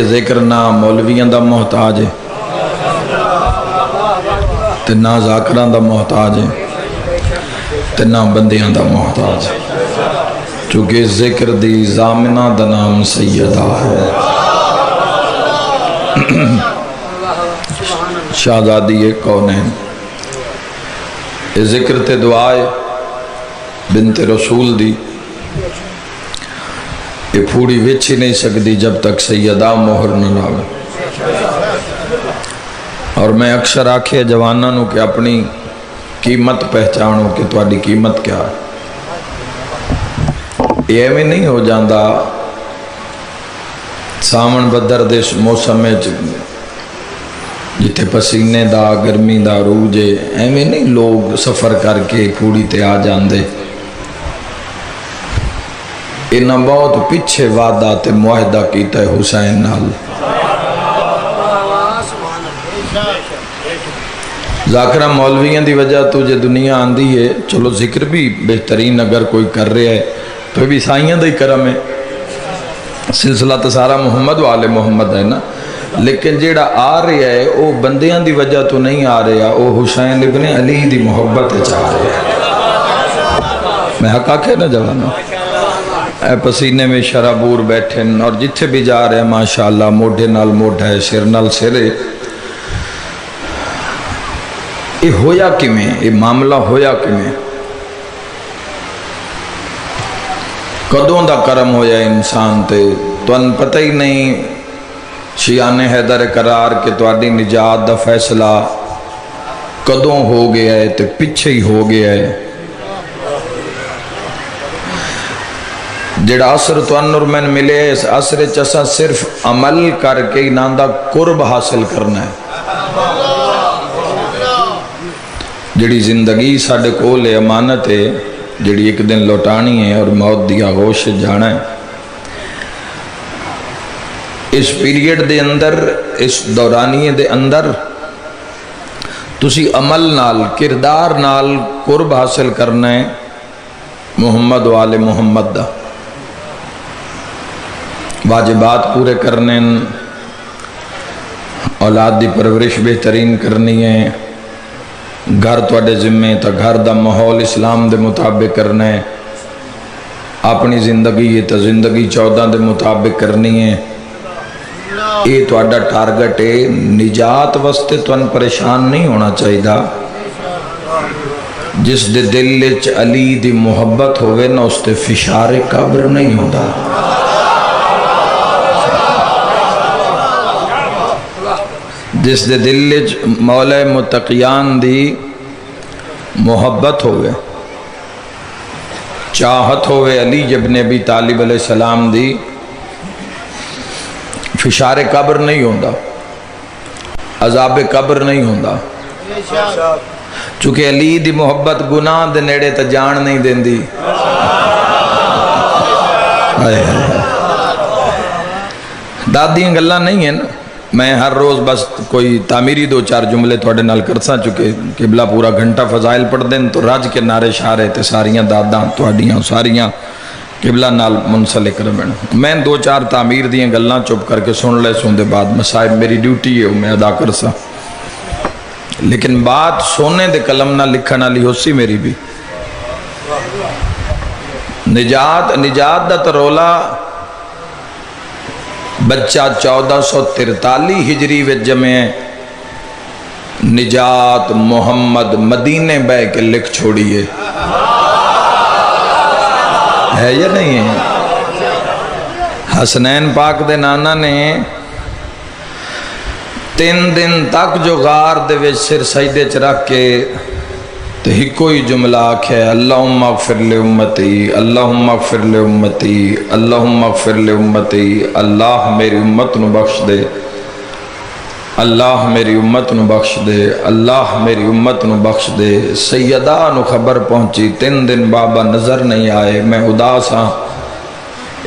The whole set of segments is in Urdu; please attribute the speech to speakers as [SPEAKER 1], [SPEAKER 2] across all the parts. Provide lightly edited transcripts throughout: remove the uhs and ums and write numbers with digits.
[SPEAKER 1] کہ ذکر نہ مولویاں دا محتاج ہے تے نہ ذاکراں دا محتاج ہے تے نہ بندیاں دا محتاج ہے، چونکہ ذکر دی ضامنہ دا نام سیدہ ہے، شہزادی کونین۔ یہ ذکر تے دعائے بنت رسول دی یہ پھوڑی وچ ہی نہیں سکتی جب تک سیدہ مہر نہ لاوے۔ اور میں اکثر آکھے جواناں نو کہ اپنی قیمت پہچانو کہ تہاڈی قیمت کیا ہے۔ یہ میں نہیں ہو جاندہ سامن بدر دے موسم میں جتے پسینے دا گرمی دا روجے ایویں نہیں لوگ سفر کر کے پھوڑی تے آ جاندے۔ انہاں بہت پیچھے وعدہ تے معاہدہ کیتا ہے حسین نال۔ ذاکرہ مولویاں دی وجہ تو جے دنیا آندی ہے، چلو ذکر بھی بہترین اگر کوئی کر رہے ہے تو بھی سائیاں دا ہی کرم ہے، سلسلہ تو سارا محمد و آل محمد ہے نا، لیکن جیڑا آ رہا ہے وہ بندیاں دی وجہ تو نہیں آ رہا، وہ حسین ابن علی دی محبت چاہ رہا ہے۔ میں حق آکھے نا جوانا، اے پسینے میں شرابور بیٹھیں اور جتھے بھی جا رہے ہیں ماشاءاللہ موڑے نال موڑا ہے، سر نال سرے۔ یہ ہویا کیویں، یہ معاملہ ہویا کیویں، کدوں دا کرم ہویا انسان تے تو ان پتہ ہی نہیں شیعان حیدر قرار کہ تواڈی نجات دا فیصلہ کدوں ہو گیا ہے تے پیچھے ہی ہو گیا ہے۔ جڑا عصر تو انور میں ملے اس عصر چسا صرف عمل کر کے انہاں دا قرب حاصل کرنا ہے۔ جڑی زندگی ساڑھے کول امانت ہے، جڑی ایک دن لوٹانی ہے اور موت دی آغوش جانا ہے، اس پیریڈ دے اندر، اس دورانیے دے اندر تسی عمل نال، کردار نال قرب حاصل کرنا ہے محمد و آل محمد دا، واجبات پورے کرنے، اولاد دی پرورش بہترین کرنی ہے، گھر توڑے ذمے تا گھر دا ماحول اسلام دے مطابق کرنا ہے، اپنی زندگی ہے تا زندگی 14 دے مطابق کرنی ہے۔ یہ توڑا ٹارگٹ ہے، نجات واسطے تو ان پریشان نہیں ہونا چاہیے دا۔ جس دے دل وچ علی دی محبت ہوئے نا اس تے فشار قبر نہیں ہوتا۔ جس دے دل وچ مولا متقیان دی محبت ہوئے، چاہت ہوئے علی ابن ابی طالب علیہ السلام دی، فشار قبر نہیں ہوندہ، عذاب قبر نہیں ہوندہ، چونکہ علی دی محبت گناہ دے نیڑے تا جان نہیں دیندی۔ دادیاں گلہ نہیں ہیں نا، میں ہر روز بس کوئی تعمیری 2-4 جملے تھوڑے نال کرساں، چکے قبلہ پورا گھنٹہ فضائل پڑھ دیں تو راج کے نعرے شارے تے ساریاں داداں تھوڑیاں ساریاں قبلہ نال منسلک رہن۔ میں 2-4 تعمیر دیاں گلاں چپ کر کے سن لے سن دے بعد مسائب میری ڈیوٹی ہے میں ادا کرساں، لیکن بات سونے دے قلم نہ لکھنا لی ہو سی میری بھی۔ نجات دا ترولا بچہ 1443 ہجری وچ جمعے، نجات محمد مدینے بے کے لکھ چھوڑیے، ہے یا نہیں ہے؟ حسنین پاک دے نانا نے 3 دن تک جو غار دے وچ سر سجدے چ رکھ کے تو ہی کوئی جملہ آکھے، اللہم اغفر لے امتی، اللہم اغفر لے امتی، اللہم اغفر لے امتی، اللہ میری امت نو بخش دے، اللہ میری امت نو بخش دے، اللہ میری امت نو بخش دے۔ سیدہ نو خبر پہنچی، 3 دن بابا نظر نہیں آئے، میں اداس ہاں۔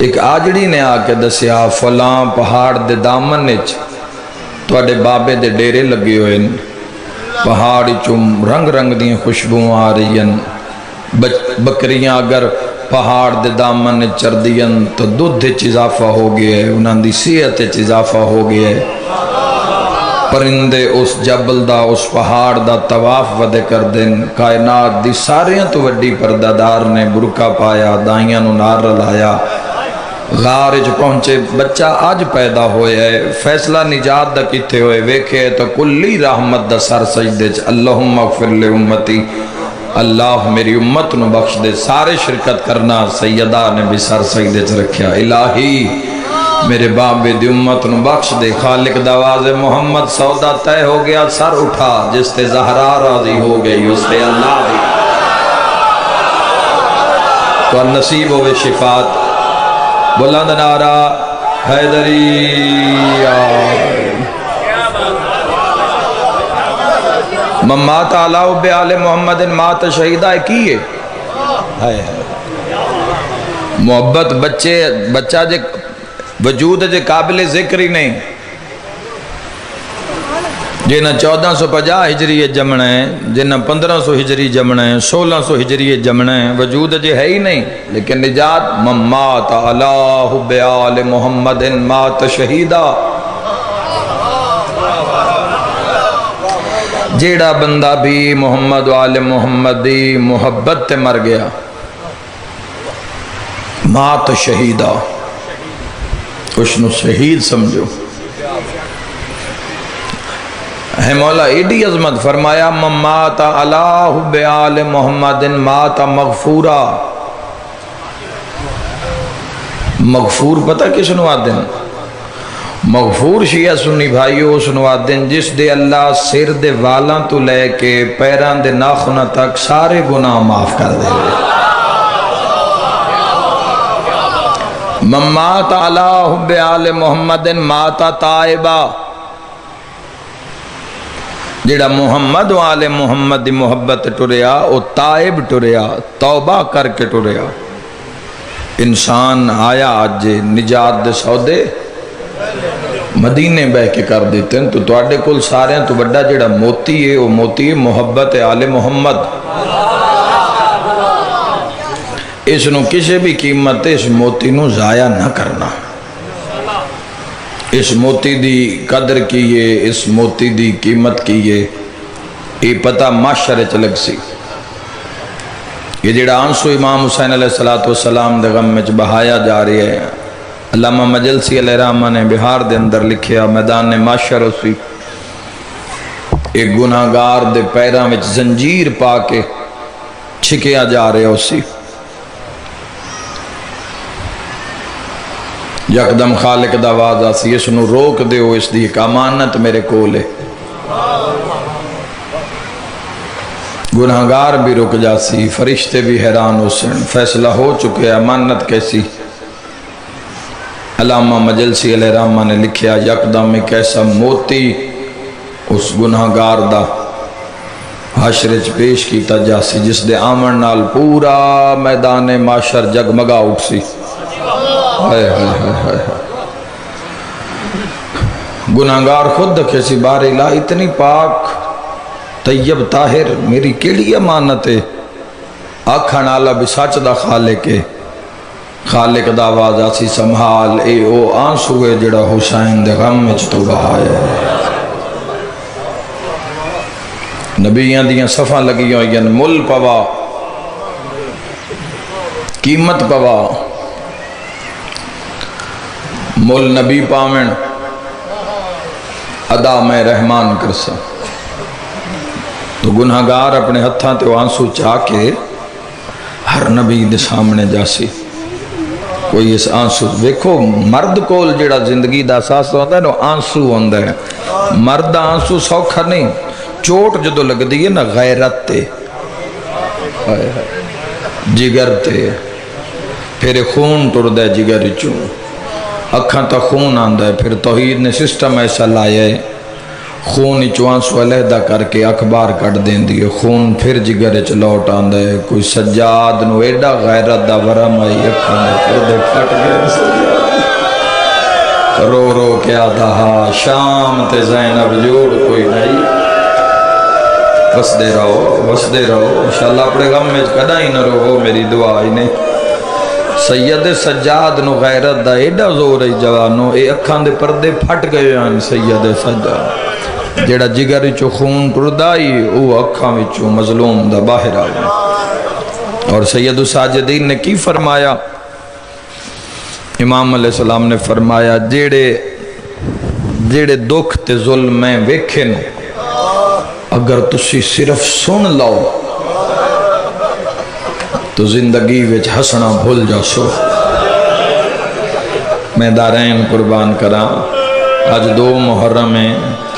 [SPEAKER 1] ایک آجڑی نے آ کے دسیا فلاں پہاڑ دے دامن وچ تواڈے بابے دے ڈیرے لگے ہوئے، پہاڑی چم رنگ رنگ دی خوشبو آ رہی ہیں، بکریاں اگر پہاڑ دے دامن چردیاں تو دودھ اضافہ ہو گیا ہے، انہاں دی صحت اضافہ ہو گیا ہے۔ پرندے اس جبل دا اس پہاڑ دا طواف ودے کر دیں، کائنات دی ساریاں تو وڈی پردادار نے برکا پایا، دائیاں نو نار رلایا، غار جو پہنچے، بچہ آج پیدا ہویا ہے، فیصلہ نجات دا کتے ہوئے، ویکھے تو کلی رحمت دا سر سجدے چ اللہم اغفر لے امتی، اللہ میری امت نو بخش دے، سارے شرکت کرنا، سیدہ نے بھی سر سجدے چ رکھیا، الہی میرے بابے دی امت نو بخش دے، خالق دواز محمد سودا طے ہو گیا، سر اٹھا، جس تے زہرا راضی ہو گئی اس تے اللہ دی، تو نصیب ہوئے شفاعت، بلند نعرہ حیدری مات علیہ بآل محمد مات شہیدہ کیے، محبت بچہ جے وجود جے قابل ذکر ہی نہیں، جنہ 1450 ہجری جمنا ہے، جنہ 1500 ہجری جمنا ہے، 1600 ہجری جمنا ہے، وجود جے ہے ہی نہیں، لیکن نجات مات علیہ بآل محمد مات شہیدہ، جیڑا بندہ بھی محمد وآل محمد دی محبت تے مر گیا، مات شہیدہ، اس نو شہید سمجھو۔ ہے مولا ایڈی عظمت فرمایا مات علیہ بآل محمد مات مغفورا، مغفور پتہ کس نو آدن؟ مغفور شیعہ سنی بھائیو اس نو آدن جس دے اللہ سر دے والاں تو لے کے پیران دے ناخنہ تک سارے گناہ معاف کر دے، مات علیہ بآل محمد مات تائبہ، جیڑا محمد و آل محمد دی محبت ٹریا او تائب ٹریا، توبہ کر کے ٹریا۔ انسان آیا آج نجات دے سودے مدینے بہ کے کر دیتے ہیں، تو تواڈے کل سارے تو بڑا جیڑا موتی ہے وہ موتی ہے محبت آل محمد، اس نو کسی بھی قیمت اس موتی نو ضائع نہ کرنا، اس موتی دی قدر کیے، اس موتی دی قیمت کیے، یہ پتہ معاشرے چلگ سی۔ یہ جڑا آنسو امام حسین علیہ السلام دے غم میں بہایا جا رہی ہے، علامہ مجلسی علیہ الرحمہ نے بہار دے اندر لکھیا، میدان معاشر اسی ایک گناہگار دے پیراں وچ زنجیر پا کے چھکیا جا رہے اسی، یکدم خالق دا آواز آسی اس نو روک دیو، اس دی ایک امانت میرے کولے، گناہگار بھی رک جاسی، فرشتے بھی حیران ہو سن، فیصلہ ہو چکے، امانت کیسی؟ علامہ مجلسی علیہ الرحمہ نے لکھیا یکدم ایک ایسا موتی اس گناہگار دا حشرچ پیش کیتا جاسی جس دے آمن نال پورا میدان معاشر جگمگا اٹھ سی، گناہگار خود دکھے سی بار الہ اتنی پاک طیب طاہر میری کیڑی امانت ہے، آکھن آلہ بھی سچ دا خالق ہے، خالق دا آواز آسی سنبھال اے او آنسو ہے جڑا حسین دے غم میں تو بہایا ہے، نبیاں دیاں صفحہ لگی ہوئی مل پوا قیمت پوا، مل نبی پاوین ادا میں رحمان کرسا، تو گناہگار اپنے ہتھاں تے آنسو چاہ کے ہر نبی دے سامنے جاسی، کوئی اس آنسو دیکھو مرد کول جڑا زندگی دا احساس ہوتا ہے نا آنسو ہوتا ہے، مرد آنسو سوکھا نہیں، چوٹ جدو لگ دی ہے نا غیرت تے جگر تے پھر خون ٹر دے جگر چوں، اکھاں تا خون آندا ہے، پھر توحید نے سسٹم ایسا لایا ہے خون چوان سو علیحدہ کر کے اخبار کٹ دین دیئے، خون پھر جگر چ لوٹ آندا ہے، کوئی سجاد نو ایڈا غیرت دا ورم آئی اکھاں دے پردے پھٹ گئے، رو رو کیا دہا شام تے زینب جوڑ کوئی نہیں، وسدے رہو انشاءاللہ اپنے غم میں کدا ہی نہ رو، میری دعا ہی نے سید سجاد نو غیرت دا ایڈا زور ہے جوانو، اے اکھاں دے پردے پھٹ گئے ہیں سید سجاد، جیڑا جگر چو خون ٹردائی او اکھاں وچوں مظلوم دا باہر آ گیا۔ اور سید الساجدین نے کی فرمایا؟ امام علیہ السلام نے فرمایا جیڑے دکھ تے ظلم میں ویکھے نو اگر تسی صرف سن لو تو زندگی وچ ہسنا بھول جاسو۔ میں دارین قربان کراں، آج 2 محرم میں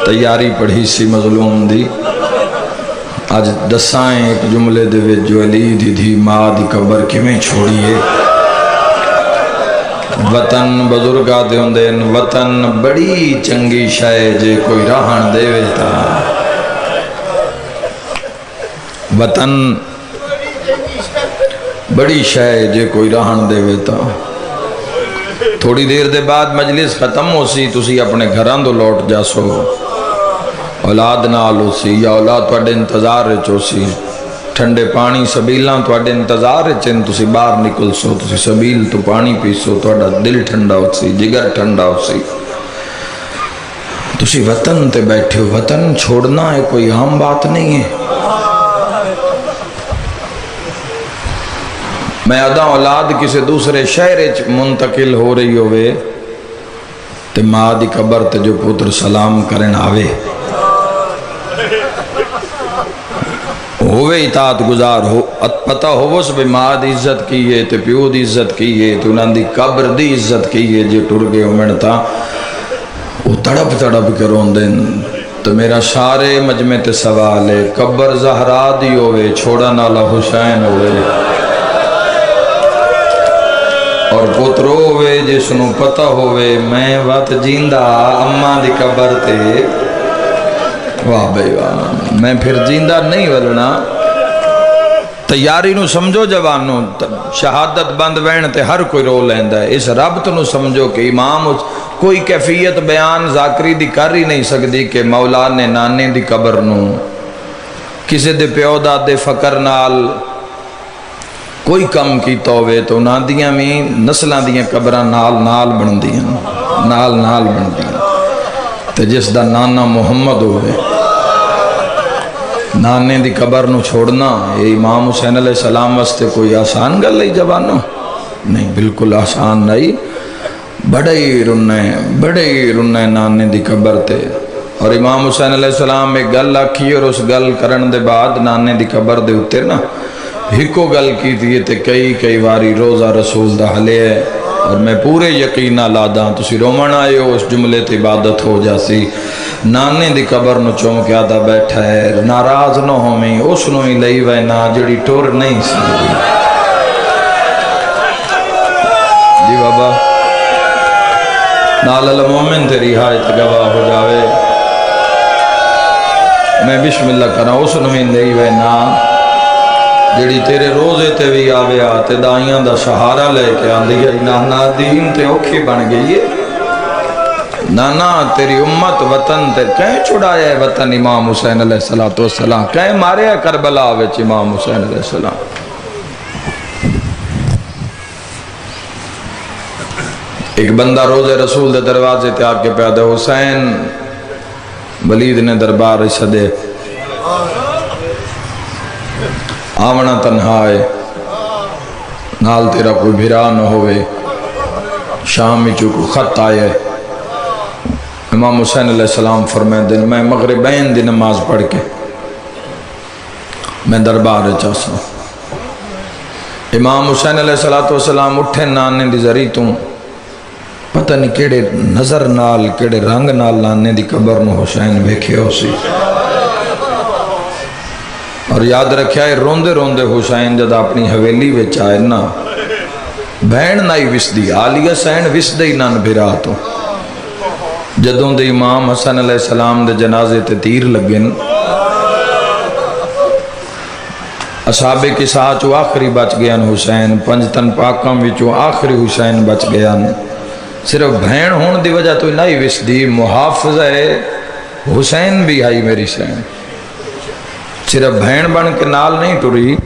[SPEAKER 1] تیاری پڑھی سی مظلوم دی، آج دسائیں ایک جملے دے وچ جو علی دی دھی ماں دی قبر کیویں چھوڑیے۔ وطن بزرگا دے ہوندے، وطن بڑی چنگی شے جے کوئی راہن دے ویتا، وطن بڑی شے جے کوئی راہن دے ویتا۔ تھوڑی دیر دے بعد مجلس ختم ہو سی، تسی اپنے گھران دو لوٹ جاسو، اولاد نال ہو سی یا اولاد توڑے انتظار رچو سی، ٹھنڈے پانی سبیلاں توڑے انتظار رچن، تسی باہر نکل سو، تسی سبیل تو پانی پیسو، توڑا دل ٹھنڈا ہو سی، جگر ٹھنڈا ہو سی۔ تسی وطن تے بیٹھے ہو، وطن چھوڑنا ہے کوئی عام بات نہیں ہے۔ میں ادا اولاد کسی دوسرے شہر منتقل ہو رہی ہوئے تے ماں دی قبر تے جو پتر سلام کرن آوے، ہوئے اطاعت گزار ہو، پتہ ہو اس بے ماں دی عزت کیے تے پیو دی عزت کیے تے انہاں دی قبر دی عزت کیے، جے ٹر گئے ہومنتا وہ تڑپ کے روندن۔ تو میرا سارے مجمع تے سوال ہے، قبر زہرا دی ہوئے چھوڑا نالا حسین ہوئے، اور پترو ہوئے جس نو پتہ ہوئے میں وقت جیندہ اماں دی قبر تے، واہ بھائی واہ، میں پھر جیندہ نہیں ولنا۔ تیاری نو سمجھو جوانو، شہادت بند وین تے ہر کوئی رو لیندہ ہے، اس ربط نو سمجھو کہ امام کوئی کیفیت بیان ذاکری دی کر ہی نہیں سکتی کہ مولا نے نانے دی قبر نو کسی دے پیو دادے فقر نال کوئی کم کی تووے تو نہ دیاں میں نسلہ دیاں قبران نال بن دیاں، نال بن دیاں۔ تے جس دا نانا محمد ہوئے، نانے دی قبر نو چھوڑنا یہ امام حسین علیہ السلام واسطے کوئی آسان گل ہے جوانو؟ نہیں، بالکل آسان نہیں، بڑے ہی رننے نانے دی قبر تے۔ اور امام حسین علیہ السلام ایک گل آکھی اور اس گل کرن دے بعد نانے دی قبر دے اتے نا ہکو گل کی تھی تے کئی واری روزہ رسول دا حلے ہے، اور میں پورے یقینہ لادا تسی رومن آئے ہو اس جملے تے عبادت ہو جاسی۔ نانے دی قبر نو چومکیا دا بیٹھا ہے، ناراض نہ ہومیں اس نو ہی لئی وے نا جڑی ٹور نہیں سکتی۔ جی بابا نال المومن تیری حاجت گواہ ہو جاوے، میں بسم اللہ کراں اس نو ہی لئی وے نا جڑی تیرے روزے تے بھی آوے آتے دائیاں دا سہارا لے کے آن دیا۔ نانا دین تے اوکھی بن گئی ہے، نانا تیری امت وطن تے کہیں چھڑایا ہے وطن امام حسین علیہ السلام، کہیں مارے ہے کربلا وچ امام حسین علیہ السلام۔ ایک بندہ روزے رسول دے دروازے تے آکے پیادہ، حسین ولید نے دربار صدے آونا تنہا ہے، نال تیرا کوئی بھرا نہ ہوئے، شامی چکو خط آئے۔ امام حسین علیہ السلام فرمائے دن میں مغربین دی نماز پڑھ کے میں دربار چاہتا ہوں۔ امام حسین علیہ السلام اٹھے نانے دی ذریع تو پتہ نہیں کیڑے نظر نال کیڑے رنگ نال نانے دی قبر نو حسین بیکھے ہو سی، اور یاد رکھیا ہے روندے حسین جد اپنی حویلی وچ آئے نا بہن نائی وسدی، آلیہ سین وسدی نان بھرا تو جدوں دے امام حسن علیہ السلام دے جنازے تے تیر لگن، اصحاب کے ساتھ آخری بچ گیا حسین، پنجتن پاکم وچوں آخری حسین بچ گیا، صرف بہن ہون دی وجہ تو نہیں وسدی، محافظ ہے حسین بھی آئی میری سین، صرف بہن بن کے نال نہیں ٹری،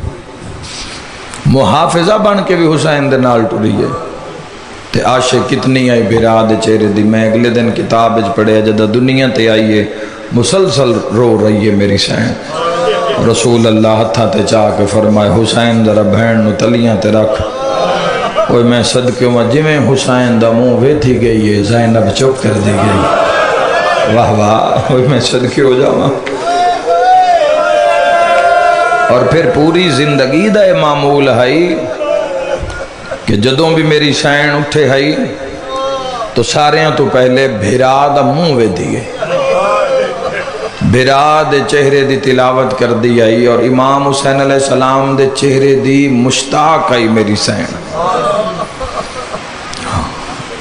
[SPEAKER 1] محافظہ بن کے بھی حسین دے نال ٹری ہے تے عاشق کتنی آئی بھرا دے چہرے دی. میں اگلے دن کتاب وچ پڑھیا جدہ دنیا تے آئیے مسلسل رو رہی ہے میری سین. رسول اللہ ہتھا تے چاہ کے فرمائے حسین ذرا بہن نو تلیاں تے رکھ. اوے میں صدقے ہوں جی میں حسین دا منہ ویتھی گئی ہے زینب چپ کر دی گئی. واہ واہ اوے میں صدقے ہو جاواں. اور پھر پوری زندگی دا معمول ہے کہ جدوں بھی میری سین اٹھے ہے تو ساریاں تو پہلے بھرا دا منہ وے دیئے بھرا دے چہرے دی تلاوت کر دی آئی. اور امام حسین علیہ السلام دے چہرے دی مشتاق آئی میری سین.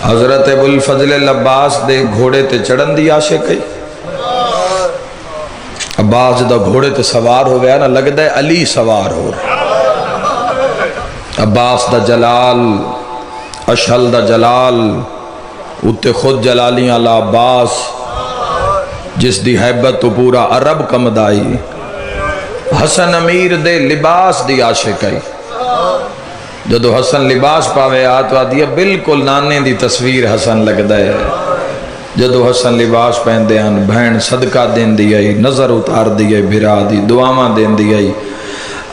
[SPEAKER 1] حضرت ابو الفضل العباس دے گھوڑے تے چڑھن دی عاشق آئی. عباس دا گھوڑے تے سوار ہو گیا نا لگتا ہے علی سوار ہو رہا. عباس دا جلال اشہل دا جلال اتے خود جلالی علی عباس جس دی حیبت تو پورا عرب کمدائی. حسن امیر دے لباس دی عاشق آئی. جدو حسن لباس پاوے آت وادیا بالکل نانے دی تصویر حسن لگتا ہے. جدو حسن لباس پہن دے ہیں بہن صدقہ دین دی آئی نظر اتار دی آئی بھرا دی دعاواں دین دی آئی.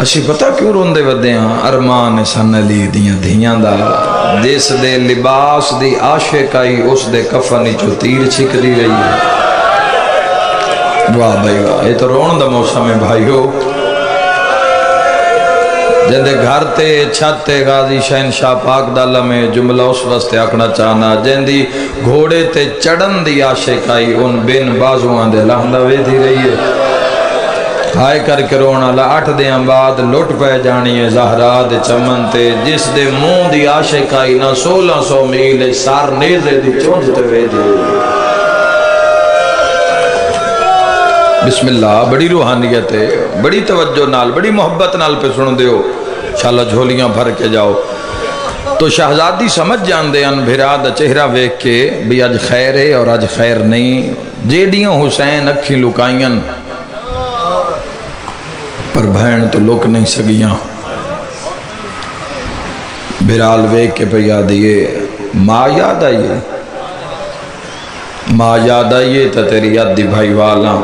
[SPEAKER 1] اسی پتہ کیوں روندے ودے ہیں ارمان سن علی دیاں دھیاں دا جس دے لباس دی عاشق آئی اس دے کفنی چو تیر چھک دی رہی ہے. واہ بھائی واہ یہ تو رون دا موسم ہے بھائیو. جندے گھر تے چھت تے غازی شہنشاہ پاک دا لمحے جملہ اس واسطے آکھنا چاہنا جندی گھوڑے تے چڑھن دی عاشق آئی ان بین بازوان دے لہندہ وے دی رہی ہے. ہائے کر کے رونا لا 8 دیاں بعد لٹ پہ جانی ہے زہرا دے چمن تے جس دے منہ دی عاشق آئی نہ 1600 میل سار نیزے دی چونج تے وے دی. بسم اللہ بڑی روحانیت ہے بڑی توجہ نال بڑی محبت نال پہ سن دیو انشاءاللہ جھولیاں بھر کے جاؤ. تو شہزادی سمجھ جان دے ان بھرا دا چہرہ ویکھ کے بھی اج خیر ہے اور اج خیر نہیں. جیڑیاں حسین اکھی لکائیں پر بہن تو لک نہیں سگیاں. بھرال ویکھ کے پہ یاد یہ ماں یاد آئیے ماں یاد آئیے تا تیری یاد دی بھائی والا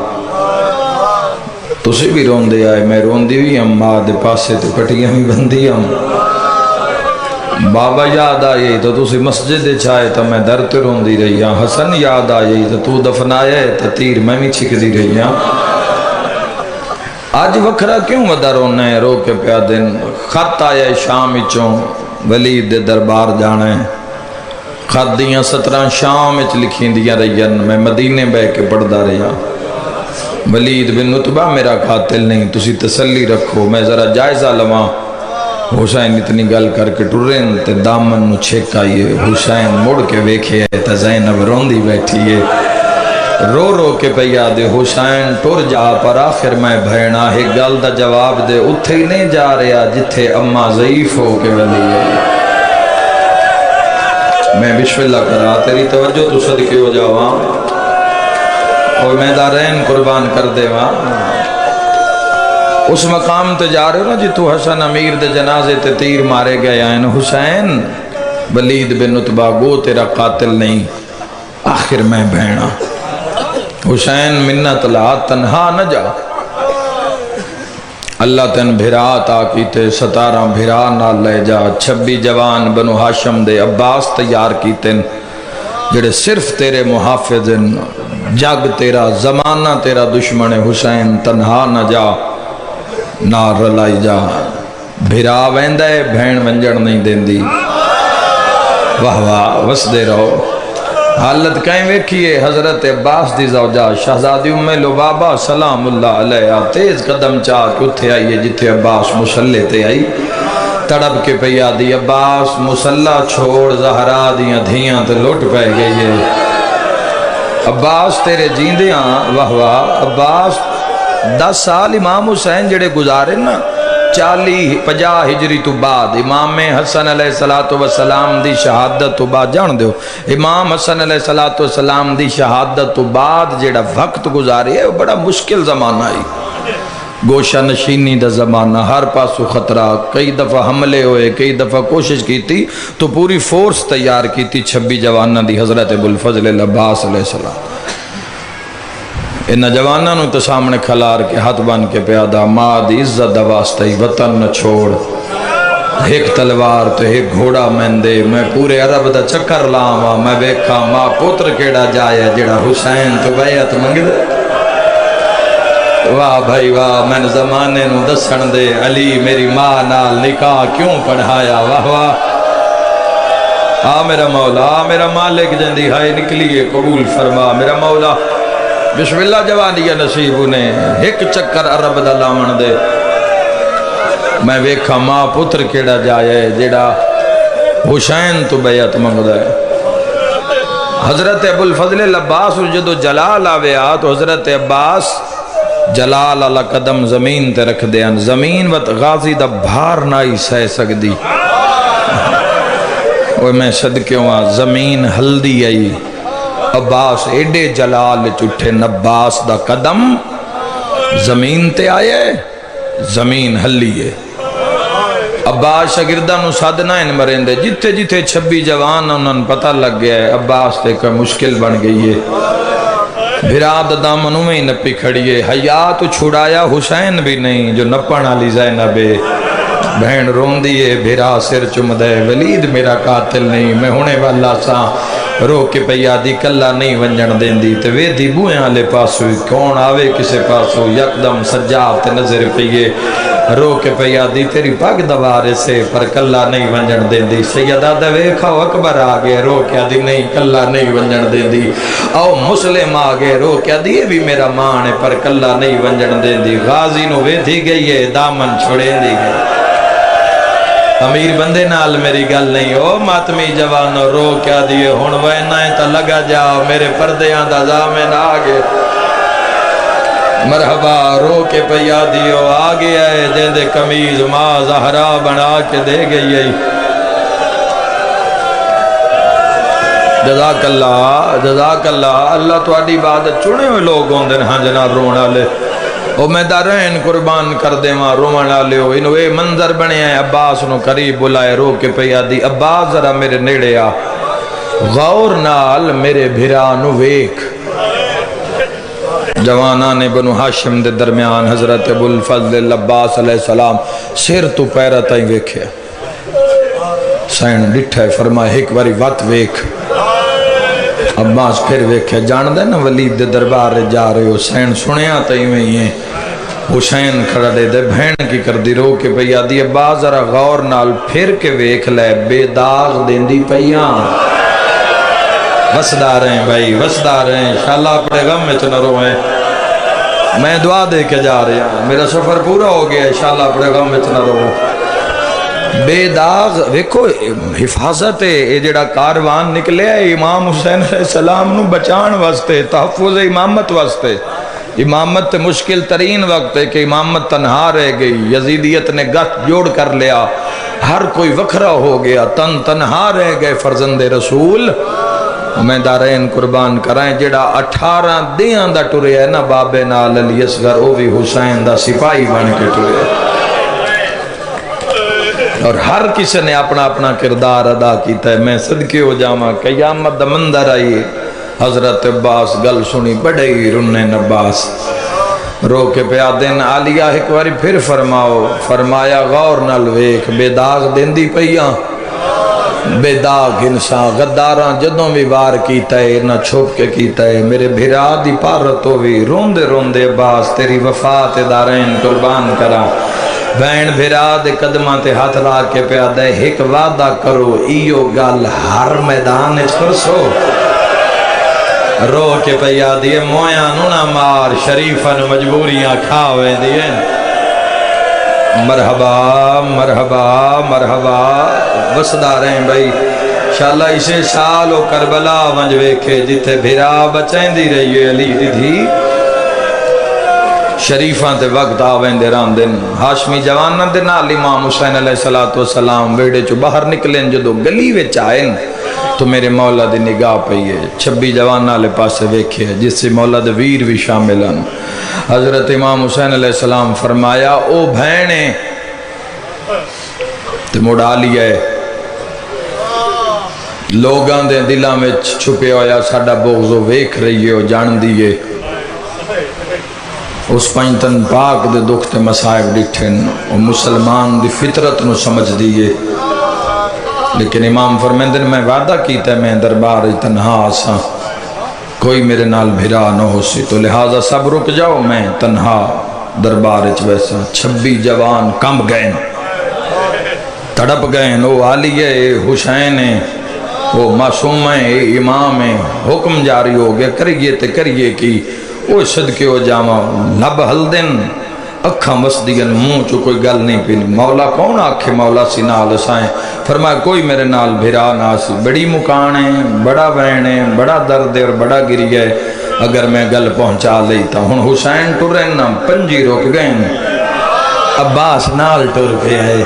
[SPEAKER 1] تُسی بھی رون دے آئے میں رون دی بھی ہم ماں دے پاسے تے پٹیاں بھی بندی ہم. بابا یاد آئے تو تُسی مسجد دے چھائے تو میں در تے رون دی رہی ہاں. حسن یاد آئے تو دفنائے تو تیر میں بھی چھک دی رہی ہاں. آج وکھرا کیوں ودا رونا ہے رو کے پیا دن. خط آیا شام چوں ولید دے دربار جانا ہے. خط دیاں 17 شام اچ لکھیں دیاں رہیاں میں مدینے بے کے پڑھ دا رہا. ولید بن عتبہ میرا قاتل نہیں تسی تسلی رکھو میں ذرا جائزہ لواں. حسین اتنی گل کر کے ٹرین تے دامن نو چھک آئیے. حسین مڑ کے ویکھے ہے تے زینب روندی بیٹھی ہے رو رو کے پیا دے. حسین ٹر جا پر آخر میں بھینا ایک گل دا جواب دے اتھے ہی نہیں جا رہا جتھے اماں ضعیف ہو کے ولی ہے. میں بسم اللہ کرا تیری توجہ تو صدقے ہو جاواں اور میں دارین قربان کر دے وہاں. اس مقام تے جا رہے نا جی تو حسن امیر دے جنازے تے تیر مارے گئے آئین. حسین ولید بن عتبہ گو تیرا قاتل نہیں آخر میں بہنا. حسین منت لا تنہا نہ جا اللہ تن بھرا تا کیتے 17 بھرا نہ لے جا. 26 جوان بنو ہاشم دے عباس تیار کیتے جڑے صرف تیرے محافظ جگ تیرا زمانہ تیرا دشمن. حسین تنہا نہ جا نہ رلائی جا. بھرا ویندہ ہے بھین ونجڑ نہیں دین دی. واہ واہ وس دے رہو. حالت کہیں ویکھیے حضرت عباس دی زوجہ شہزادی ام لبابہ سلام اللہ علیہ تیز قدم چاہ کے اتھے آئیے جتھے عباس مسلح تے آئی. تڑپ کے پیا دی عباس مسلح چھوڑ زہرا دیاں دھیاں تے لوٹ پہ گئی ہے. عباس تیرے جیندیاں واہ واہ. عباس 10 سال امام حسین جڑے گزارے نا 40-50 ہجری تو بعد امام حسن علیہ السلام دی شہادت تو بعد جان دیو امام حسن علیہ السلام دی شہادت تو بعد جڑا وقت گزارے ہے وہ بڑا مشکل زمانہ آئی. گوشہ نشینی دا زمانہ، ہر پاسو خطرہ، کئی دفعہ حملے ہوئے، کئی دفعہ کوشش کی تھی تو پوری فورس تیار کی تھی 26 جوانہ دی حضرت ابوالفضل العباس علیہ السلام۔ انہاں جوانہ نو تو سامنے کھلار کے ہاتھ بن کے پیادہ، ماں دی عزت دا واسطہ ہی وطن نہ چھوڑ، ایک تلوار تو ایک گھوڑا مندے، میں پورے عرب دا چکر لاواں، میں ویکھا ماں پوتر کیڑا جایا جڑا حسین تو بیعت منگ دے۔ واہ بھائی واہ، میں زمانے نو دسن دے، علی میری ماں نال نکاح کیوں پڑھایا، واہ واہ۔ میرا مولا، میرا مالک جندی ہائے نکلیے قبول فرما، میرا مولا بسم اللہ جوانی نصیب انہیں ایک چکر عرب دا لاون دے۔ میں ویکھا ماں پتر کیڑا جائے جڑا حسین تو بیعت منگ دے۔ حضرت ابوالفضل العباس جدو جلال آویا تو حضرت عباس جلال اللہ قدم زمین تے رکھ دیاں، زمین وط غازی دا بھار نائی سہ سکدی۔ وہ میں صدقے ہوا زمین ہلدی آئی، عباس ایڈے جلال چٹھے، نباس دا قدم زمین تے آئے، زمین ہلی ہے۔ عباس شاگردہ نو سادنا ان مرندے، جتے جتے 26 جوان انہوں پتہ لگ گیا ہے عباس تے کوئی مشکل بن گئی ہے۔ بھراد دامنوں میں ہی نپی کھڑی ہے، حیات چھڑایا حسین بھی نہیں جو نپن علی زینب ہے۔ بہن رون دیئے بھرا سر چم دے، ولید میرا قاتل نہیں، میں ہونے والا سا رو کے پیادی کلہ نہیں ونجن دین دی، تے وے دی بوئیں آلے پاسوئی کون آوے کسے پاسو، یکدم سجاب تے نظر پیئے رو کے پیادی تیری پاک دوارے سے پر کلہ نہیں ونجن دین دی۔ سیدہ دوے کھاؤ اکبر آگے رو کیا دی نہیں کلہ نہیں ونجن دین دی، او مسلم آگے رو کیا دی بھی میرا مان ہے پر کلہ نہیں ونجن دین دی۔ غازی نو وے دی گئی ہے دامن چھوڑے دی گئی، امیر بندے نال میری گل نہیں، او ماتمی جوانو رو کیا دیئے ہون وینائیں تا لگا جاؤ میرے پردیاں دا زامن آگے، مرحبا رو کے پیا دیو آگے آئے جن دے کمیز ماں زہرا بنا کے دے گئی ہے۔ جزاک اللہ، اللہ تو آڈی عبادت چنے ہوئے لوگ ہوں دن ہاں جناب رونا لے، او میں دارین قربان کر دے ماں رومانا لے ہو، انہوں اے منظر بنے ہیں عباس انہوں قریب بلائے رو کے پیا دی، عباس ذرا میرے نیڑے آ، غور نال میرے بھرانو ویک۔ جوانان بنو ہاشم دے درمیان حضرت ابوالفضل العباس علیہ السلام سر تو پیرہ تائیں ویکھے، سین ڈٹھے فرمائے ایک باری وقت ویکھ، عباس پھر ویکھے جان دے نا ولید دے دربار جا رہے ہو، سین سنیا تائیں میں یہ حسین کھڑا دے دے بہن کی کر دی رو کے پیا دی، عباس ذرا غور نال پھر کے ویکھ لے بے داغ دین دی پیاں، وسدار ہیں بھائی وسدار ہیں، انشاءاللہ اپنے غم میں چنہ روئیں، میں دعا دے کے جا رہا ہوں، میرا سفر پورا ہو گیا، انشاءاللہ اپنے غم میں چنہ روئیں۔ بے داغ ویکھو حفاظت ہے، یہ جڑا کاروان نکلے ہے امام حسین علیہ السلام نو بچان واسطے، تحفظ امامت واسطے، امامت مشکل ترین وقت ہے کہ امامت تنہا رہ گئی، یزیدیت نے گٹھ جوڑ کر لیا، ہر کوئی وکھرا ہو گیا، تنہا رہ گئے فرزند رسول، میں دارین قربان کرائیں جڑا 18 دیاں دا ٹرے ہے نا بابے نال علی اصغر، او بھی حسین دا سپاہی بن کے ٹرے، اور ہر کسی نے اپنا اپنا کردار ادا کیتا ہے۔ میں صدقے ہو جاواں قیامت دا منظر آئی، حضرت عباس گل سنی بڑے ہی رنے نباس رو کے پیا دن عالیہ ایک باری پھر فرماؤ، فرمایا غور نال ویکھ بے داغ دین دی پیاں، بے داغ انسان غداراں جدوں بھی وار کیتا ہے نہ چھپ کے کیتا ہے، میرے بھرا دی پارت ہوئی روندے روندے عباس تیری وفات دارین قربان کرا، بین بھرا دے قدماں تے ہاتھ لا کے پیا دے ایک وعدہ کرو ایو گل ہر میدان کرسو، رو کے پیا دیے مویاں نو نہ مار شریفن مجبوریاں کھاویں دیے، مرحبا مرحبا مرحبا وسدا رہیں بھائی، انشاءاللہ اسے سال و کربلا ونج ویکھے جتے بھرا بچائیں دی رہی ہے علی دی تھی شریفاں تے وقت آویں دے ران دن، ہاشمی جواناں دے نال امام حسین علیہ السلام ویڑے چو باہر نکلیں جدو گلی وچ آئیں تو میرے مولا دی نگاہ پئی ہے 26 جوان والے پاسے ویکھے جس سے مولا دے ویر بھی شامل ہیں۔ حضرت امام حسین علیہ السلام فرمایا او بھینے تے مڑا لیا ہے لوگاں دے دلاں میں چھپے ہویا ساڈا بغض ویکھ رہی ہے جان دیئے اس پنجتن پاک دے دکھ تے مصائب ڈٹھن اور مسلمان دی فطرت نو سمجھ دیئے لیکن امام فرمیندے میں وعدہ کیتا ہے میں دربار تنہا آساں کوئی میرے نال بھرا نہ ہو سی تو لہذا سب رک جاؤ میں تنہا دربار ویسا 26 جوان کم گئے تڑپ گئے وہ علی ہے حسین ہے وہ معصوم ہے امام ہے حکم جاری ہو گیا کریے تے کریے کی وہ صدقے ہو جاما لب ہل دن اکھاں وسدین منہ چو کوئی گل نہیں پینی مولا کون آکھے مولا سی نال سائیں فرمایا کوئی میرے نال بھرا نہ سی بڑی مکان ہے بڑا وین ہے بڑا درد ہے اور بڑا گری ہے اگر میں گل پہنچا لیتا ہوں حسین ٹرن نہ پنجی روک گئے عباس نال ٹر گیا ہے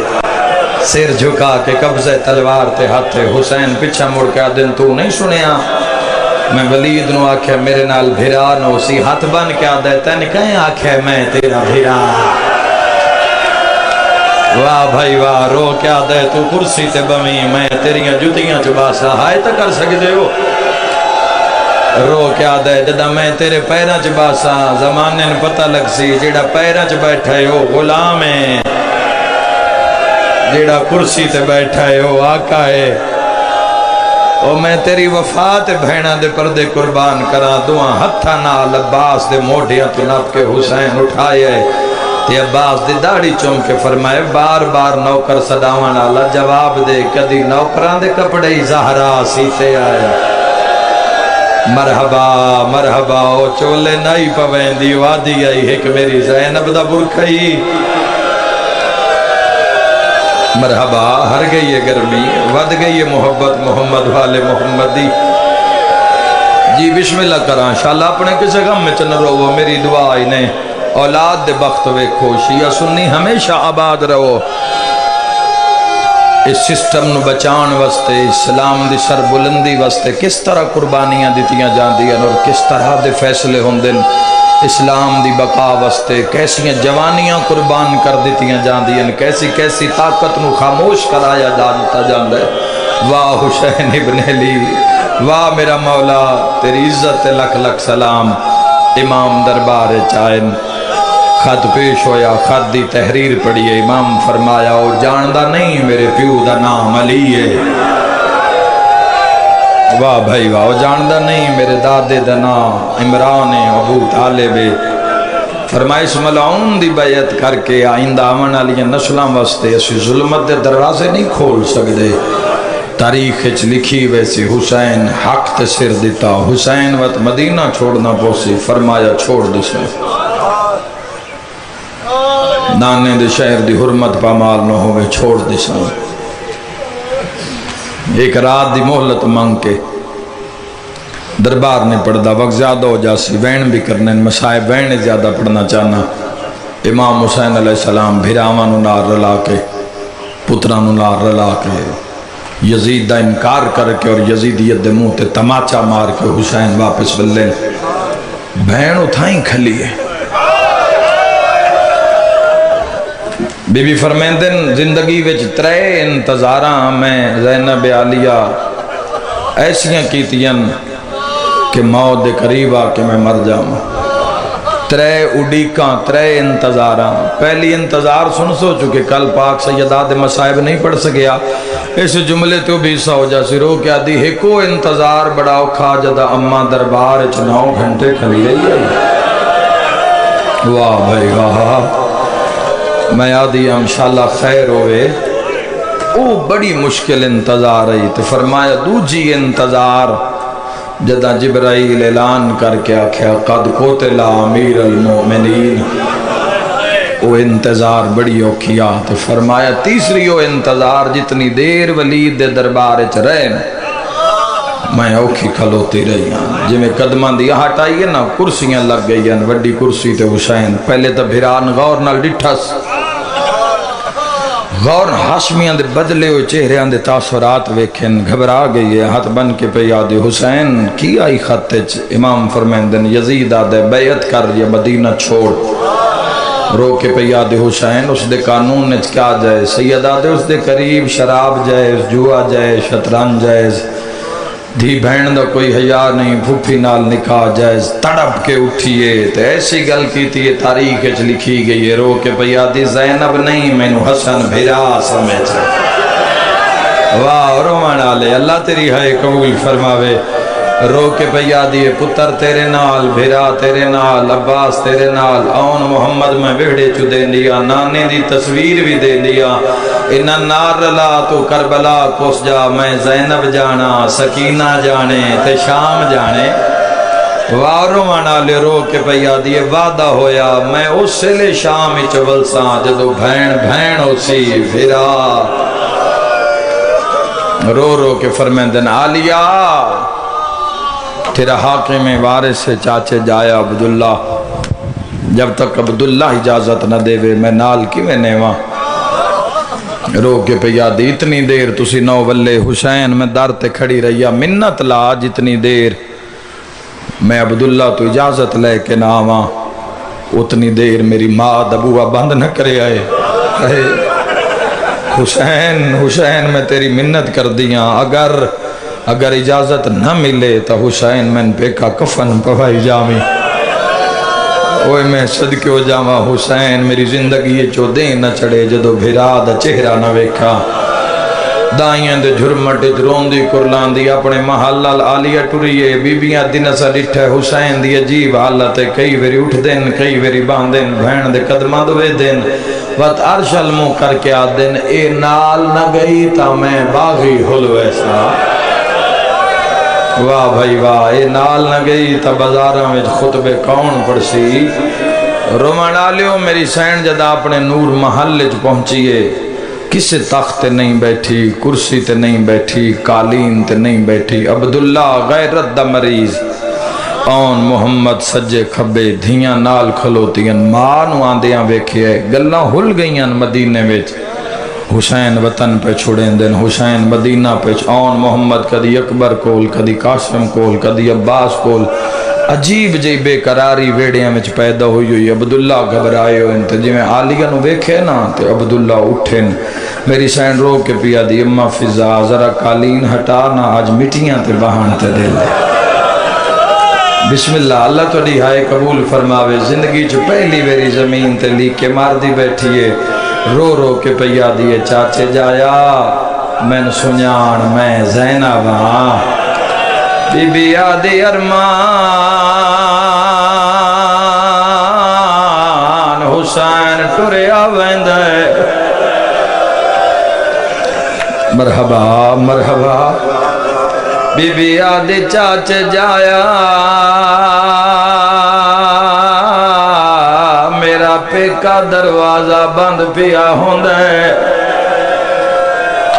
[SPEAKER 1] سر جھکا کے قبضہ تلوار تے ہاتھ حسین پچھا مڑ کے دن تو نہیں سنیا میں ولید نو آکھیا میرے نال بھرا نو سی ہاتھ بن کے آدھے تین کہیں آکھیا میں تیرا بھرا واہ بھائی واہ رو کے آدھے تو کرسی تے بمی میں تیریاں جتیاں چباسا ہائے تا کر سکتے ہو رو کے آدھے جدہ میں تیرے پیرہ چباسا زمانے نے پتہ لگ سی جیڑا پیرہ چ بیٹھا ہے وہ غلام ہے جیڑا کرسی تے بیٹھا ہے وہ آقا ہے او میں تیری وفات بھینا دے پردے قربان کرا دعا ہتھا نال عباس دے موڑیاں تو نپ کے حسین اٹھائے تے عباس دے داڑی چوم کے فرمائے بار بار نوکر صداوان اللہ جواب دے کدی نوکران دے کپڑے ہی زہرا سیتے آئے مرحبا مرحبا او چولے نائی پوین دی وادی آئی ایک میری زینب دا برکھئی مرحبا ہر گئی ہے گرمی ود گئی ہے محبت محمد والے محمدی جی بسم اللہ کران شاءاللہ اپنے کسے غم میں چن رہو میری دعا انہیں اولاد دے بخت وے خوشی یا سنی ہمیشہ آباد رہو اس سسٹم نو بچان واسطے اسلام دی سر بلندی واسطے کس طرح قربانیاں دیتیاں جان دیاں اور کس طرح دے فیصلے ہوندن اسلام دی بقا واسطے کیسیاں جوانیاں قربان کر دیتیاں جان دیاں کیسی کیسی طاقت نو خاموش کرایا جانتا جاندے واہ حسین ابن علی واہ میرا مولا تیری عزت لکھ لکھ سلام امام دربار چائن خط پیش ہویا خط دی تحریر پڑھیے امام فرمایا او جاندہ نہیں میرے پیو دا نام علی ہے واہ بھائی واہ جاندہ نہیں میرے دادے دا نام عمران ابو طالب فرمائش ملعون دی بیعت کر کے آئندہ آمن علی نسلاں واسطے اسی ظلمت دے دروازے نہیں کھول سکتے تاریخ اچھ لکھی ویسی حسین حق تے سر دیتا حسین وقت مدینہ چھوڑنا پوسی فرمایا چھوڑ دسے نانے دے شہر دی حرمت پامال نہ ہوئے چھوڑ دسے ایک رات دی محلت مانگ کے دربار نے پڑھدا وقت زیادہ ہو جاسی وین بھی کرنے مسائب وین زیادہ پڑھنا چاہنا امام حسین علیہ السلام بھیراوانو نار رلا کے پترانو نار رلا کے یزید دا انکار کر کے اور یزیدیت دے منہ تے تماچا مار کے حسین واپس بلے بہن اٹھائیں کھلی ہے بی بی فرمیندن زندگی وچ ترے انتظاراں میں زینب عالیہ ایسیاں کیتیاں کہ موت دے قریب آ کے میں مر جاؤں ترے اڈیکاں ترے انتظاراں پہلی انتظار سن سو چکے کل پاک سیدات مسائب نہیں پڑھ سکیا اس جملے تو بھی سا ہو جا سی رو کیا دی ہکو انتظار بڑا اوکھا جدہ اممہ دربار 9 گھنٹے کھلی رہی ہے واہ بھائی واہ میں یادی انشاءاللہ خیر ہوئے او بڑی مشکل انتظار ہے تو فرمایا دوجی انتظار جدہ جبرائیل اعلان کر کے آکھیا قد قتل امیر المؤمنین او انتظار بڑی اوکھیا تو فرمایا تیسری او انتظار جتنی دیر ولید دے دربار چ رہے میں اوکھی کھلوتی رہی ہوں جی میں قدمان دیا ہٹائی ہے نا کرسیاں لگ گئی ہیں وڈی کرسی تے حسین پہلے تو بھیران غور نال ڈٹھس غور ہاشمیاں دے بدلے ہوئے چہرے دے تاثرات ویکھن گھبرا گئی ہے، ہاتھ بن کے پہ یاد حسین کی آئی خط امام فرمیندن یزید آدھے بیعت کر یا مدینہ چھوڑ، رو کے پہ یاد حسین اس دے قانون نے کیا جائے، سید آدھے اس دے قریب شراب جائز، جوا جائز، شطرنج جائز، دھی بہن دا کوئی حیا نہیں، پھوپھی نال نکاح جائز، تڑپ کے اٹھیے تے ایسی گل کی تھی تاریخ وچ لکھی گئی ہے، رو کے پیا دی زینب نہیں مینوں حسن بھرا سمجھ، واہ رومن والے اللہ تیری ہائے قبول فرماوے، رو کے پیا دیے پتر تیرے نال، بھرا تیرے نال، عباس تیرے نال، آن محمد میں ویڑے چو دے دیا، نانے دی تصویر بھی دے دیا، انہا نار رلا تو کربلا کس جا، میں زینب جانا، سکینہ جانے، تے شام جانے، وارو مانا لے رو کے پیا دیے وعدہ ہویا، میں اس سے لے شام چول ساں، جدو بھین بھین ہو سی، بھرا رو رو کے فرمیندن آلیا تیرا حاکم وارث سے چاچے جایا عبداللہ، جب تک عبداللہ اجازت نہ دے وے میں نال کی میں نیواں، رو کے پہ یادی اتنی دیر تسی نو ولے حسین میں در تے کھڑی رہیا، منت لا جتنی دیر میں عبداللہ تو اجازت لے کے نہ آواں، اتنی دیر میری ماں دبوہ بند نہ کرے آئے، حسین میں تیری منت کر دیاں، اگر اجازت نہ ملے تو حسین میں پہ کا کفن پوائی جامی، اوے میں صدقے ہو جاما حسین میری زندگی یہ چو دین نہ چڑے، جدو بھرا دا چہرہ نہ ویکھا، دائیں دے جھرمٹے درون دی کرلان دی اپنے محلال آلیہ ٹوریے، بیبیاں دن سا ڈٹھے حسین دی عجیب حالت ہے، کئی ویری اٹھ دین کئی ویری باندین، بہن دے قدمہ دوے دین، وقت عرش المو کر کے آدین، اے نال نہ گئی تا میں باغی حلوے سا، واہ بھائی واہ، اے نال نہ گئی تا بازاراں میں خطبے کون پڑسی، رومان آلیو میری سین جدا اپنے نور محل پہنچیے، کسے تخت تے نہیں بیٹھی، کرسی تے نہیں بیٹھی، قالین تے نہیں بیٹھی، عبداللہ غیرت دا مریض، آن محمد سجے کھبے دھیاں نال کھلوتیاں، ماں نو آندیاں ویکھئے، گلاں ہل گئیاں مدینے وچ، حسین وطن پہ چھوڑیں دن، حسین مدینہ پہ آن محمد کدی اکبر کول، کدی قاسم کول، کدی عباس کول، عجیب جی بے قراری ویڑیاں میں پیدا ہوئی، عبداللہ گھبرائے ہوئے انتے جی میں آلیہ نو ویکھے نا تے عبداللہ اٹھیں، میری سین رو کے پیا دی اممہ فضا ذرا قالین ہٹانا، آج مٹیاں تے بہان تے دے لے، بسم اللہ اللہ تو ہائے قبول فرماوے، زندگی جو پہلی ویری زمین تے لیک کے مار دی بیٹھیے، رو رو کے پیا دیے چاچے جایا، میں سنیان میں زینب ہاں، بی بی آدھی ارمان حسین ٹریا ویندے، مرحبا مرحبا، بی بی آدھی چاچے جایا، میرا پیکا دروازہ بند پیا ہوندے،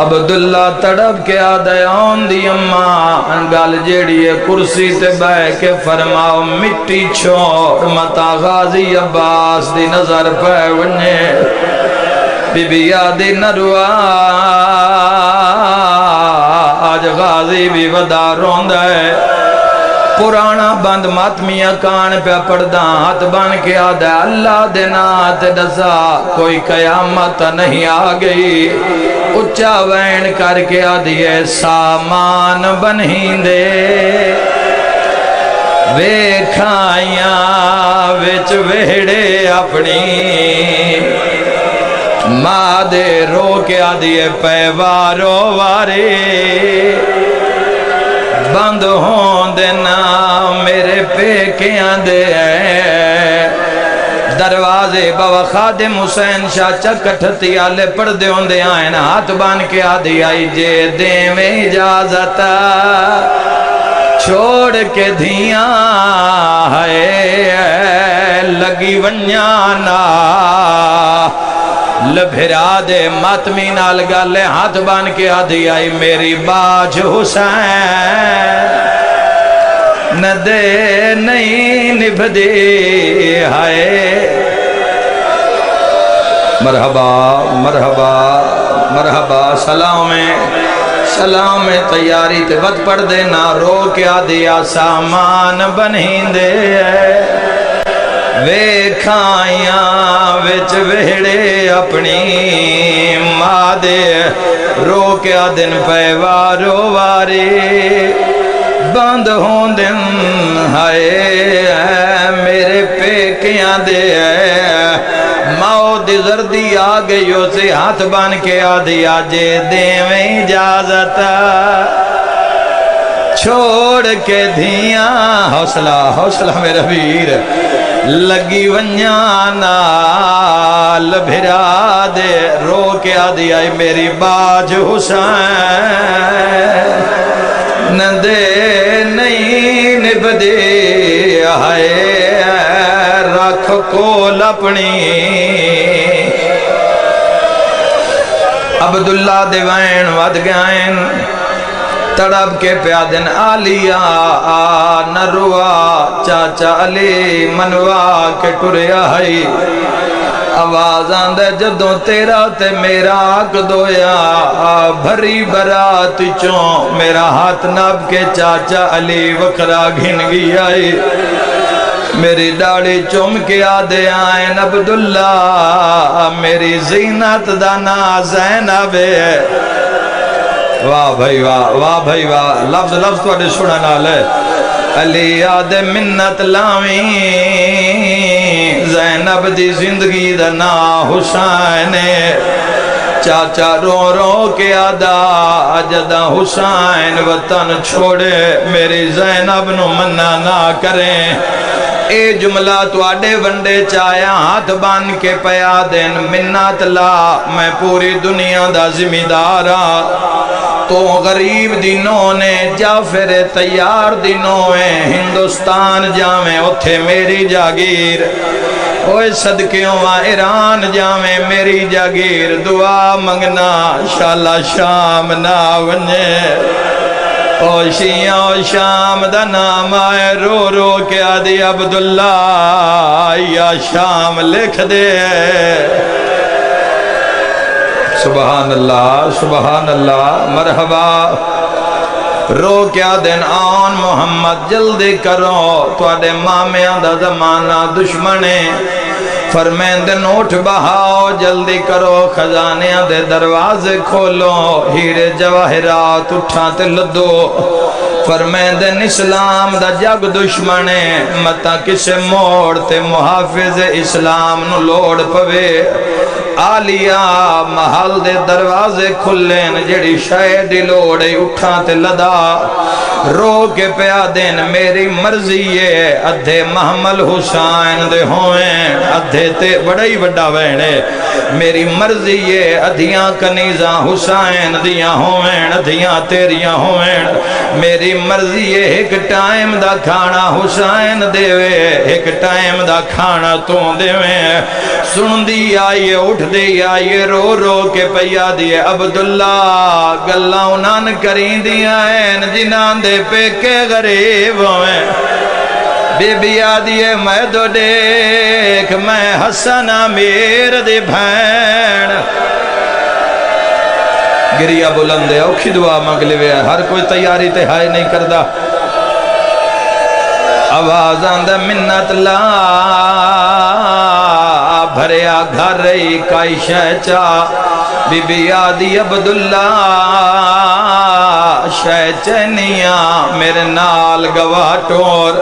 [SPEAKER 1] عبداللہ تڑپ کے آدھے آن دی اماں، گل جیڑی ہے کرسی تے بے کے فرماؤ مٹی چھوڑ، متا غازی عباس دی نظر پہ ونجے، بی بی آدھی نروا آج غازی بھی ودا روندے، پرانا بند ماتمیاں کان پہ پردہ، ہاتھ بن کے آدھے اللہ دینات ڈسا، کوئی قیامت نہیں آگئی، اچھا وین کر کے آدھیے سامان بنہیں دے، ویکھائیاں وچ ویڑے اپنی، ماں دے رو کے آدھیے پیوارو وارے، بند ہون دینا میرے پیکیاں دے، دروازے بابا خادم حسین شاہ چکٹھتی آلے پردے ہوندے آئین، ہاتھ بان کے آدھی آئی جے دیں میں اجازت، چھوڑ کے دھیاں ہے لگی ونیانا، لبھرا دے ماتمی نال گالے، ہاتھ بان کے آدھی آئی میری باج حسین، نہ دے نہیں نبھ دے ہائے، مرحبا مرحبا مرحبا سلام تیاری تے ود پڑھ دینا رو کیا دیا سامان بنہیں دے ویکھائیاں وچ وہڑے اپنی ماں دے رو کیا دن پہ وارو واری بند ہوں دن ہائے میرے پیکیاں دے موت زردی آگئیو سے ہاتھ بان کے آدھیا جے دیویں اجازت چھوڑ کے دھیاں حوصلہ میرا ویر لگی ونیاں نال بھرا دے رو کے آدھیا میری باج حسین ندے نہیں نبدے آئے رکھ کول اپنی عبداللہ دیوائن ود گائن تڑب کے پیادن آلیا نروا چاچا علی منوا کے ٹریا ہے آوازاں دے جدوں تیرا تے میرا آگ دویا بھری برات چوں میرا ہاتھ ناب کے چاچا علی وکرا گھن گیا ہے میری ڈاڑی چوم کے آدھے آئین عبداللہ میری زینت دانا زینب ہے واہ بھائی واہ لفظ تو اڈے سوڑا نال ہے علی آدھے منت لاویں زینب دی زندگی دنا حسین چاچا رو کے آدھا جدہ حسین وطن چھوڑے میری زینب نو منع نہ کریں اے جملہ تو آڈے ونڈے چایا ہاتھ بان کے پیا دین منت لا میں پوری دنیا دا زمیدارا تو غریب دنوں نے جعفر تیار دنوں میں ہندوستان جامیں اتھے میری جاگیر اوہ صدقیوں وہاں ایران جامیں میری جاگیر دعا منگنا شاءاللہ شام نہ ونجے او شیعہ و شام دا نام آئے رو کے آدھی عبداللہ یا شام لکھ دے سبحان اللہ مرحبا رو کیا دن آن محمد جلدی کرو توڑے مامیاں دا زمانہ دشمنے فرمین دن اٹھ بہاؤ جلدی کرو خزانیاں دے دروازے کھولو ہیرے جواہرات اٹھاتے لدو فرمین دن اسلام دا جگ دشمنے متا کسے موڑتے محافظ اسلام نو لوڑ پوے آلیا محل دے دروازے کھلین جڑی شاید لوڑے اٹھاتے لدا رو کے پیا دین میری مرضی ہے ادھے محمل حسین دے ہوئیں ادھے تے بڑائی بڑا وینے میری مرضی ہے ادھیاں کنیزاں حسین دیاں ہوئیں ادھیاں تیریاں ہوئیں میری مرضی ہے ایک ٹائم دا کھانا حسین دے وے ایک ٹائم دا کھانا تو دے وے سن دی آئیے اٹھ دی آئیے رو کے پیا دیئے عبداللہ گلہ انان کریں دیا ہیں جنان دے پہ کے غریب ہوئیں بی بی آدیے میں دو دیکھ میں حسن امیر دی بھین گریہ بلندے اوکھی دعا مانگ لے ہر کوئی تیاری تے ہائے نہیں کردہ آوازاں دے منت لا بھریا گھر رئی کائی شہچا بی بی آدھی عبداللہ شہچنیاں میرے نال گواہ ٹور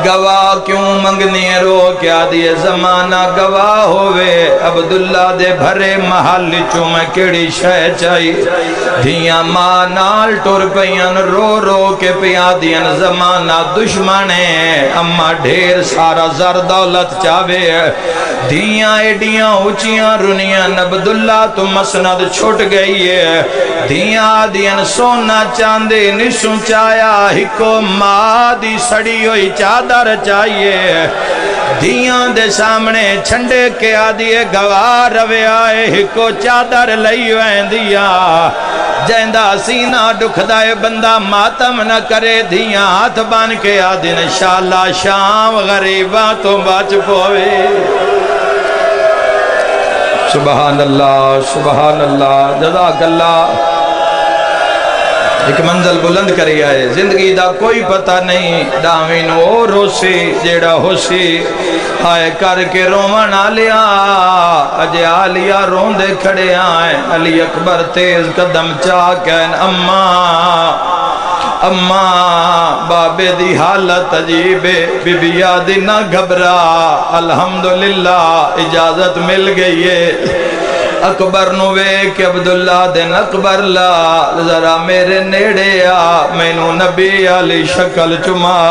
[SPEAKER 1] گواہ کیوں منگنی رو کیا دیئے زمانہ گواہ ہوئے عبداللہ دے بھرے محل چوں میں کیڑی شہ چائی دھیاں ماں نال ٹور پیان رو کے پیا دیاں زمانہ دشمنے اما ڈھیر سارا زر دولت چاوے دھیاں ایڈیاں اچیاں رنیاں عبداللہ تو مسند چھوٹ گئی ہے دھیاں دیاں سونا چاندے نسوں چایا ہکو ماں دی سڑی ہوئی چادر چاہیے دھیاں دے سامنے چھنڈے کے آدھیے گواہ روے آئے ہکو چادر لئی وین دیا جیندہ سینہ دکھ دائے بندہ ماتم نہ کرے دھیاں ہاتھ بان کے آدھین انشاءاللہ شام غریباں تو بچ پوے سبحان اللہ سبحان اللہ جزاک اللہ۔ ایک منزل بلند کری آئے، زندگی دا کوئی پتہ نہیں، ڈاوین وہ روسی جیڑا ہوسی، آئے کر کے رومن آلیا اجے آلیا رون دے کھڑے آئے، علی اکبر تیز قدم چاکین اماں بابے دی حالت عجیبے، بی بی یادی نہ گھبرا، الحمدللہ اجازت مل گئی ہے۔ اکبر نوے کہ عبداللہ دن اکبر لا ذرا میرے نیڑے آ، مینو نبی علی شکل چما،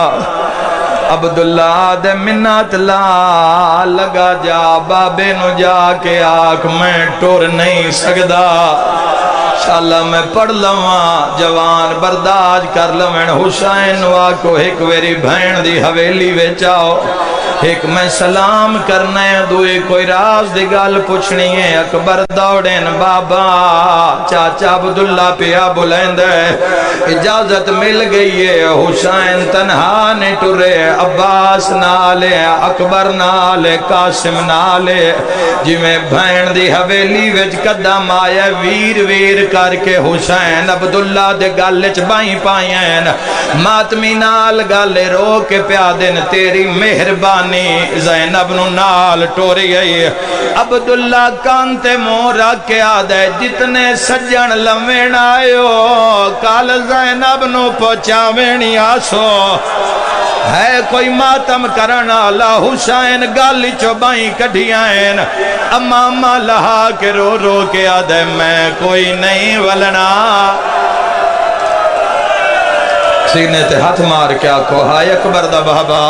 [SPEAKER 1] عبداللہ دے منت لا لگا جا، بابے نو جا کے آکھ میں ٹور نہیں سکدا، انشاءاللہ میں پڑھ لواں، جوان برداشت کر لویں، حسین واکو ایک ویری بھین دی حویلی وچ آؤ، ایک میں سلام کرنا ہے، دوئے کوئی راز دی گال پوچھنی ہے، اکبر دوڑین بابا چاچا عبداللہ پیا بلند ہے، اجازت مل گئی ہے، حسین تنہا نے ٹرے، عباس نالے اکبر نالے قاسم نالے، جی میں بھین دی حویلی وچ قدم آیا، ویر ویر کر کے حسین عبداللہ دے گالچ بائیں پائیں، ماتمی نال گالے رو کے پیادن تیری مہربانی، زینب نو نال ٹوری گئی، عبداللہ کانتے مورا کے آدھے جتنے سجن لمین آئیو، کال زینب نو پہنچاوینی آسو، ہے کوئی ماتم کرنا لا، حسین گالی چوبائیں کڑھیائیں، امامہ لہا کے رو رو کے آدھے میں کوئی نہیں ولنا، سینے تے ہاتھ مار کیا کو ہائے اکبر دا بابا،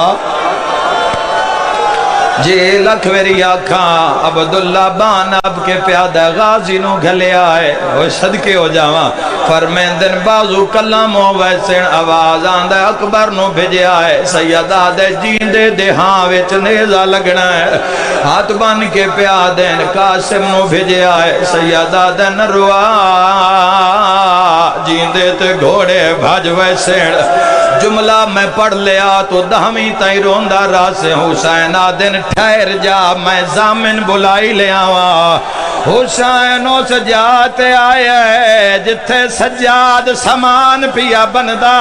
[SPEAKER 1] جی لکھ ویری آکھاں عبداللہ بان اب کے پیادہ غازی نو گھلے آئے، وہ صدقے ہو جاواں، فرمین دن بازو کلام ہو ویسن آواز آندہ اکبر نو بھیجے آئے، سیدہ دے جیندے دے ہاں ویچ نیزہ لگنا ہے، ہاتھ بان کے پیادین قاسم نو بھیجے آئے، سیدہ دے نروا جیندے تے گھوڑے بھاج ویسن، جملہ میں پڑھ لیا تو دہمی تائی روندہ راسے، حسین آدن ٹھہر جا میں زامن بلائی لے آوا، حسین او سجاد آیا ہے جتھے سجاد سامان پیا بندہ،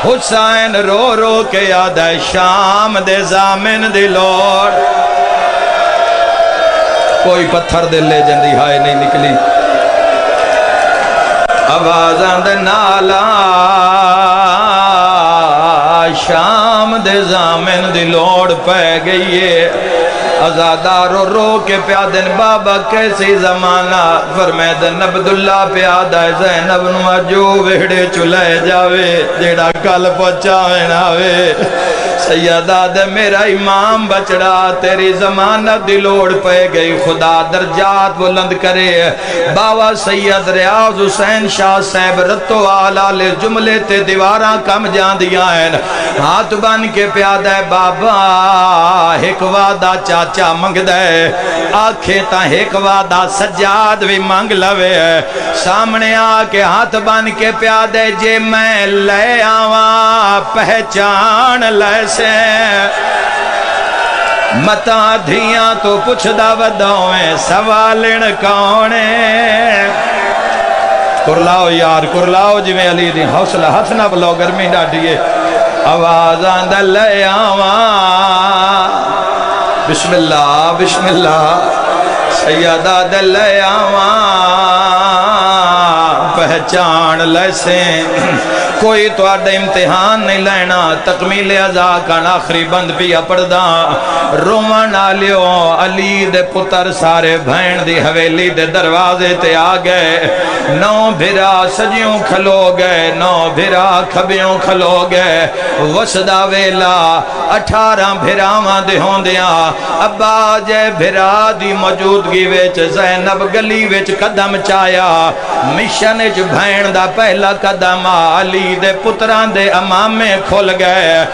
[SPEAKER 1] حسین رو رو کے یاد ہے شام دے زامن دی لوڑ، کوئی پتھر دے لے جندی ہائے نہیں نکلی، آوازاں دے نالا شام دے زامن دی لوڑ پہ گئی ہے، ازادارو رو کے پیادن بابا کیسی زمانہ، فرمیدن عبداللہ پیادہ زینب نو جو ویڑے چلے جاوے، جیڑا کل پہنچاوے ناوے، سیدہ دے میرا امام بچڑا، تیری زمانہ دی لوڑ پہ گئی، خدا درجات بلند کرے، باوا سید ریاض حسین شاہ صاحب رتو آلہ لے جملے تے دیواراں کم جان دیا ہیں، ہاتھ بن کے پیادہ بابا ایک وعدہ چاچا منگ دے، آنکھیں تا ایک وعدہ سجاد بھی منگ لوے، سامنے آکے ہاتھ بن کے پیادہ جے میں لے آواں پہچان لے سے، متا دھیاں تو پچھ دا وداؤیں سوالن کونے، کرلاؤ یار کرلاؤ جی میں علی دی حوصلہ ہاتھ نہ بلو گرمی ڈاٹیے، آوازاں دا لے آواں، بسم اللہ سیدہ دا لے آواں، پہچان لے سے، کوئی تو آڈے امتحان نہیں لینا، تکمیل ازا کان آخری بند پیا پڑھدا، رومن آلیو علی دے پتر سارے بھین دی حویلی دے دروازے تے آگئے، نو بھرا سجیوں کھلو گئے، نو بھرا کھبیوں کھلو گئے، وسدہ ویلا 18 بھراواں دے ہوندیاں، ابا جے بھرا دی موجودگی ویچ زینب گلی ویچ قدم چایا، مشن اچ بھین دا پہلا قدم علی دے پتران دے امامے کھول گئے،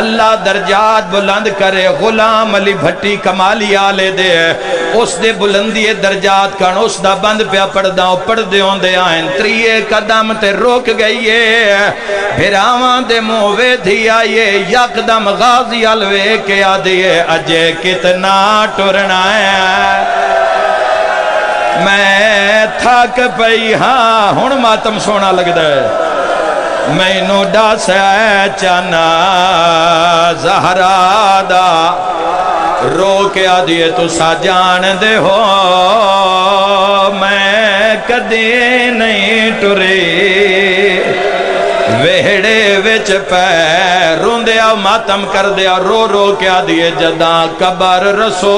[SPEAKER 1] اللہ درجات بلند کرے، غلام علی بھٹی کمالی آلے دے، اس دے بلندی درجات کن اس دا بند پیا پڑھ دے ہوندے آئیں، تریے قدم تے روک گئیے، بھراواں دے مووے دھی آئیے، یک دم غازی علوے کے آدھیے، اجے کتنا ٹرنا ہے، میں تھک پئی ہاں ہن ماتم سونا لگدا ہے مینوں دس اے چانا زہرا دا رو کے آدھیے تسا جان دے ہو میں کدی نہیں ٹری ویڑے وچ پیر روندیا ماتم کر دیا رو رو کے آدھیے جداں قبر رسو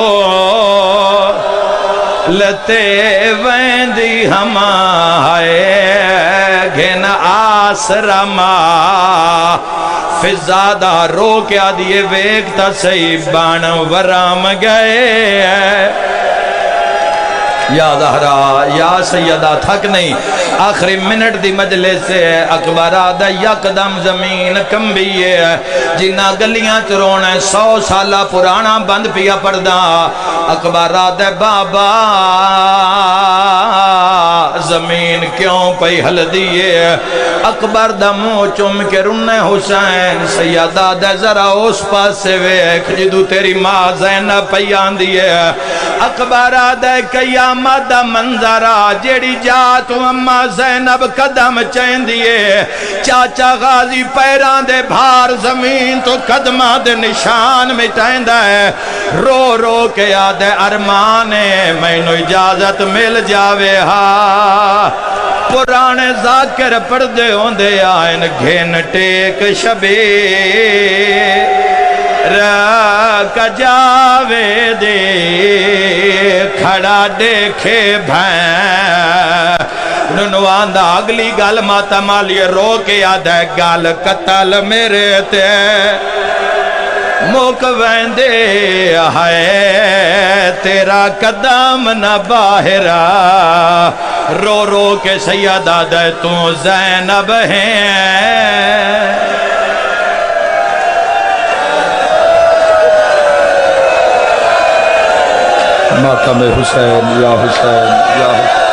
[SPEAKER 1] لتے ویندی ہما ہائے گھن آسرا ماں فضادہ رو کے آدھیے ویکتا سی بان ورام گئے یا زہرا یا سیدہ تھک نہیں آخری منٹ دی مجلس سے اکبرہ دا یکدم زمین کمبیے جنہ گلیاں چرونا 100 سالہ پرانا بند پیا پردہ اکبرہ دا بابا زمین کیوں پئی ہل دیئے اکبر دا منہ چم کے رنے حسین سیدہ دا ذرا اس پاس سے ویکھ جدو تیری ماں زینب پئی آندیے اکبرہ دا قیامت دا منظرہ جیڑی جا تو اممہ زینب قدم چین دیئے چاچا غازی پیران دے بھار زمین تو قدمہ دے نشان مٹائیں دا ہے رو رو کے یاد ارمانے میں نو اجازت مل جاوے ہاں پرانے ذاکر پردے ہوندے آئین گھن ٹیک شبیر کجاوے دے کھڑا دیکھے بھین ننوان دا اگلی گل ماتا مالی رو کے یاد ہے گل قتل میرے تے موک ویندے ہے تیرا قدم نہ باہرہ رو رو کے سیدہ دے تو زینب ہیں ماتم حسین یا حسین یا حسین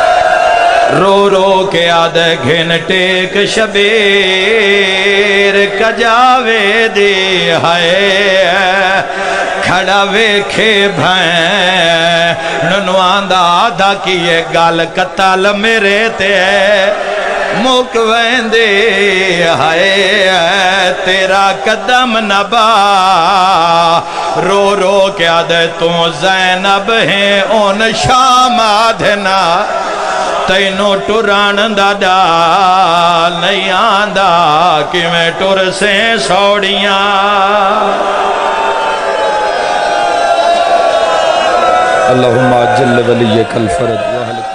[SPEAKER 1] رو رو کے آدھ گھن ٹیک شبیر کجاوے دے ہائے کھڑا ویکھے بھین ننوان دا آدھا کیے گال قتل میرے تے موک ویندے ہائے تیرا قدم نبا رو رو کے آدھے تو زینب ہیں ان شام آدھنا تینوں ٹران دا ڈال نہیں آندہ کہ میں ٹر سے سوڑیاں اللہم عجل ولیک الفرج